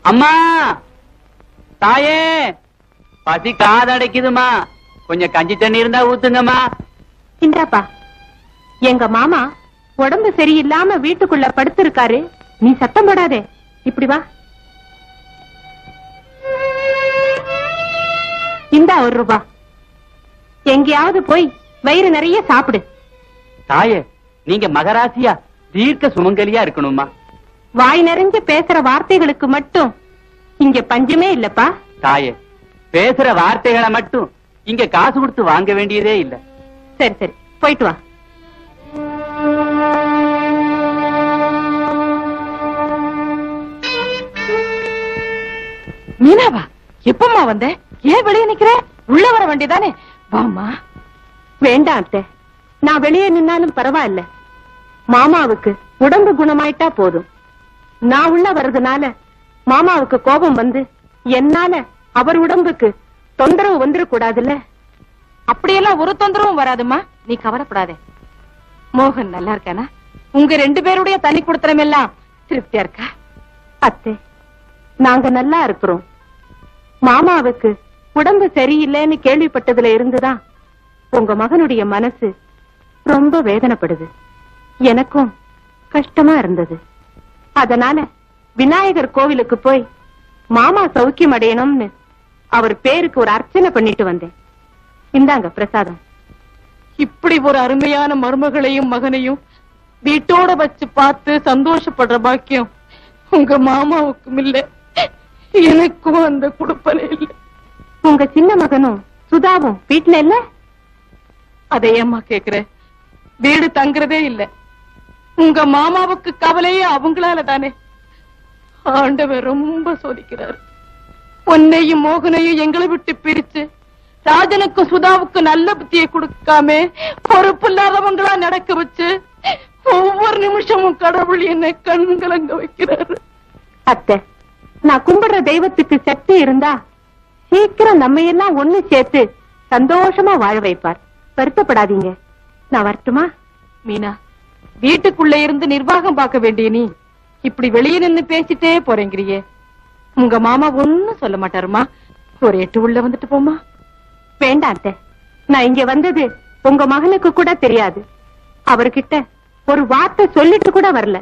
அம்மா தாயே, பசி காதடைக்குதுமா, கொஞ்சம் கஞ்சி தண்ணி இருந்தா ஊத்துங்கம்மா. இந்தாப்பா, எங்க மாமா உடம்பு சரியில்லாம வீட்டுக்குள்ள படுத்திருக்காரு, நீ சத்தம் போடாதே, இப்படி வா. இந்தா ₹1. எங்கேயாவது போய் வயிறு நிறைய சாப்பிடு. தாயே, நீங்க மகராசியா தீர்க்க சுமங்கலியா இருக்கணுமா. வாய் நிறைஞ்சு பேசுற வார்த்தைகளுக்கு மட்டும் இங்க பஞ்சமே இல்லப்பா. தாயே, பேசுற வார்த்தைகளை மட்டும் இங்க காசு கொடுத்து வாங்க வேண்டியதே இல்ல. சரி சரி, போயிட்டு வா. மீனாவா, எப்பமா வந்த? ஏன் வெளியே நிக்கிற? உள்ள வர வேண்டியதானே? வாமா. வேண்டாம் அத்தை, நான் வெளியே நின்னாலும் பரவாயில்ல. மாமாவுக்கு உடம்பு குணமாயிட்டா போதும். நான் உள்ள வர்றதுனால மாமாவுக்கு கோபம் வந்து என்னால அவர் உடம்புக்கு தொந்தரவு வந்துடக்கூடாதுல்ல. அப்படியெல்லாம் ஒரு தொந்தரவும் வராதுமா, நீ கவலைப்படாதே. மோகன் நல்லா இருக்கானா? உங்க 2 பேருடைய தனி குடுத்தனம் எல்லாம் திருப்தியா இருக்கா? அத்தை, நாங்க நல்லா இருக்கிறோம். மாமாவுக்கு உடம்பு சரியில்லைன்னு கேள்விப்பட்டதுல இருந்துதான் உங்க மகனுடைய மனசு ரொம்ப வேதனைப்படுது. எனக்கும் கஷ்டமா இருந்தது. அதனால விநாயகர் கோவிலுக்கு போய் மாமா சௌக்கியம் அடையணும்னு அவர் பேருக்கு ஒரு அர்ச்சனை பண்ணிட்டு வந்தேன். இந்தாங்க பிரசாதம். இப்படி ஒரு அருமையான மருமகளையும் மகனையும் வீட்டோட வச்சு பார்த்து சந்தோஷப்படுற பாக்கியம் உங்க மாமாவுக்கும் இல்ல, எனக்கும் அந்த குடுப்பனை இல்ல. உங்க சின்ன மகனும் சுதாவும் வீட்டுல இல்ல? அதையம்மா கேக்குற? வீடு தங்குறதே இல்ல. உங்க மாமாவுக்கு கவலையே அவங்களால தானே. ஆண்டவர் ரொம்ப சோதிக்கிறார். உன்னையும் மோகனையும் எங்களை விட்டு பிரிச்சு ராஜனுக்கும் சுதாவுக்கு நல்ல புத்தியை கொடுக்காம பொறுப்பு இல்லாதவங்களா நடக்க வச்சு ஒவ்வொரு நிமிஷமும் கடவுள் என்னை கண்கலங்க வைக்கிறாரு. அத்தை, நான் கும்பிடுற தெய்வத்துக்கு சக்தி இருந்தா சீக்கிரம் நம்ம எல்லாம் ஒண்ணு சேர்த்து சந்தோஷமா வாழ வைப்பார். வருத்தப்படாதீங்க. நான் வரட்டுமா? மீனா, வீட்டுக்குள்ள இருந்து நிர்வாகம் பார்க்க வேண்டிய நீ இப்படி வெளியே நின்னு பேசிட்டே போறேங்கிறியே. உங்க மாமா ஒண்ணும் சொல்ல மாட்டாருமா. ஒரு 8 உள்ள வந்துட்டு போமா. வேண்டாம் அத்தை, நான் இங்க வந்தது உங்க மகனுக்கு கூட தெரியாது. அவர்கிட்ட ஒரு வார்த்தை சொல்லிட்டு கூட வரல.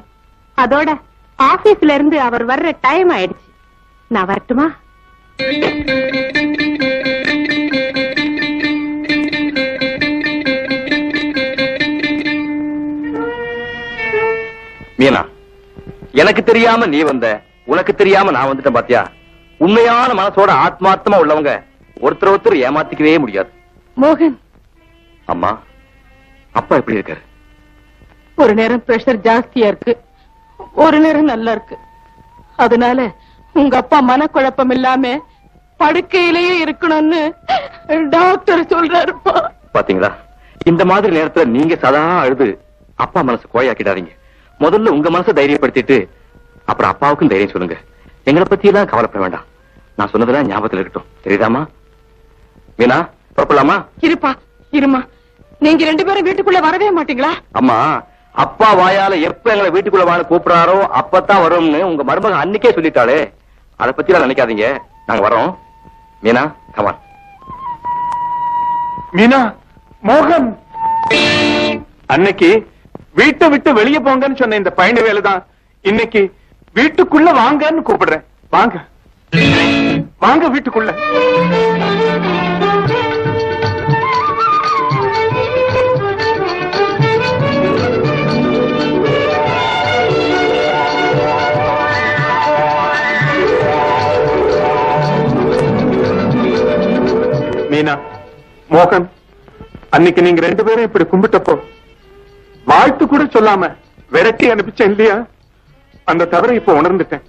அதோட ஆபீஸ்ல இருந்து அவர் வர்ற டைம் ஆயிடுச்சு. நான் வரட்டுமா? மீனா, எனக்கு தெரியாம நீ வந்த, உனக்கு தெரியாம நான் வந்துட்டேன் பாத்தியா. உண்மையான மனசோட ஆத்மார்த்தமா உள்ளவங்க ஒருத்தர் ஏமாத்திக்கவே முடியாது. மோகன், அம்மா, அப்பா எப்படி இருக்காரு? ஒரு நேரம் பிரஷர் ஜாஸ்தியா இருக்கு, ஒரு நேரம் நல்லா இருக்கு. அதனால உங்க அப்பா மனக்குழப்பம் இல்லாம படுக்கையிலேயே இருக்கணும்னு டாக்டர் சொல்றாருப்பா. பாத்தீங்களா, இந்த மாதிரி நேரத்துல நீங்க சதா அழுது அப்பா மனசு கோயாக்கிடாதீங்க. முதல்ல உங்க மனசை தைரியப்படுத்திட்டு அப்புறம் அப்பாவுக்கும் தைரியம் சொல்லுங்க. எங்களை பத்தி எல்லாம் கவலைப்பட வேண்டாம். நான் சொன்னதெல்லாம் ஞாபகத்தில் இருக்கட்டும். தெரியுதாமா? மீனா, புறப்படலாமா? இருப்பா, இருமா. நீங்க 2 பேரும் வீட்டுக்குள்ள வரவே மாட்டீங்களா? அம்மா, அப்பா வாயால எப்ப எங்களை வீட்டுக்குள்ள வாழ கூப்பிடுறாரோ அப்பதான் வரும்னு உங்க மருமக அன்னைக்கே சொல்லிட்டாளே. அதை பத்தி எல்லாம் நினைக்காதீங்க. நாங்க வரோம். மீனா, கமான். மீனா, மோகன், அன்னைக்கு வீட்டை விட்டு வெளியே போங்கன்னு சொன்ன இந்த பயண வேலைதான் இன்னைக்கு வீட்டுக்குள்ள வாங்கன்னு கூப்பிடுறேன். வாங்க வாங்க வீட்டுக்குள்ள. மீனா, மோகன், அன்னைக்கு நீங்க 2 பேரும் இப்படி கும்பிட்டப்போ வாழ்த்து கூட சொல்லாம விரட்டி அனுப்பிச்சேன் இல்லையா? அந்த தவறை இப்ப உணர்ந்துட்டேன்.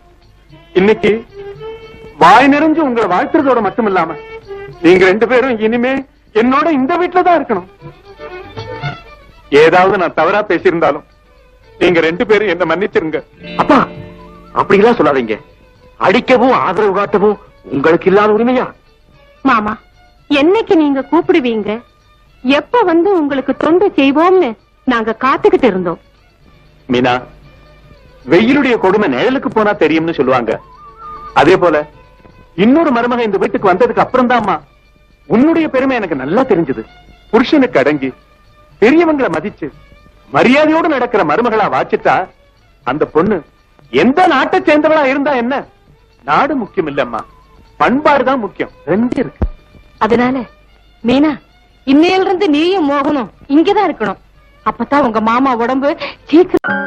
இன்னைக்கு வாய் நிறைஞ்சு உங்களை வாழ்த்துறதோட மட்டும் இல்லாம நீங்க 2 பேரும் இனிமே என்னோட இந்த வீட்டுல தான் இருக்கணும். ஏதாவது நான் தவறா பேசியிருந்தாலும் நீங்க 2 பேரும் என்ன மன்னிச்சிருங்க. அப்பா, அப்படிலாம் சொல்லாதீங்க. அடிக்கவும் ஆதரவு காட்டவும் உங்களுக்கு இல்லாத உரிமையா? மாமா, என்னைக்கு நீங்க கூப்பிடுவீங்க, எப்ப வந்து உங்களுக்கு தொண்டு செய்வோம்னு நாங்க காத்துக்கிட்டு இருந்தோம். மீனா, வெயிலுடைய கொடுமை நிழலுக்கு போனா தெரியும்னு சொல்லுவாங்க. அதே போல இன்னொரு மருமக இந்த வீட்டுக்கு வந்ததுக்கு அப்புறம் தான்மா உன்னுடைய பெருமை எனக்கு நல்லா தெரிஞ்சது. புருஷனுக்கு அடங்கி பெரியவங்களை மதிச்சு மரியாதையோடு நடக்கிற மருமகளா வாச்சிட்டா அந்த பொண்ணு எந்த நாட்டை சேர்ந்தவளா இருந்தா என்ன, நாடு முக்கியம் இல்லம்மா, பண்பாடுதான் முக்கியம். ரெண்டு இருக்கு. அதனால மீனா, இன்னையில இருந்து நீயும் மோகனும் இங்கதான் இருக்கணும். அப்பதான் உங்க மாமா உடம்பு சீக்கிரம்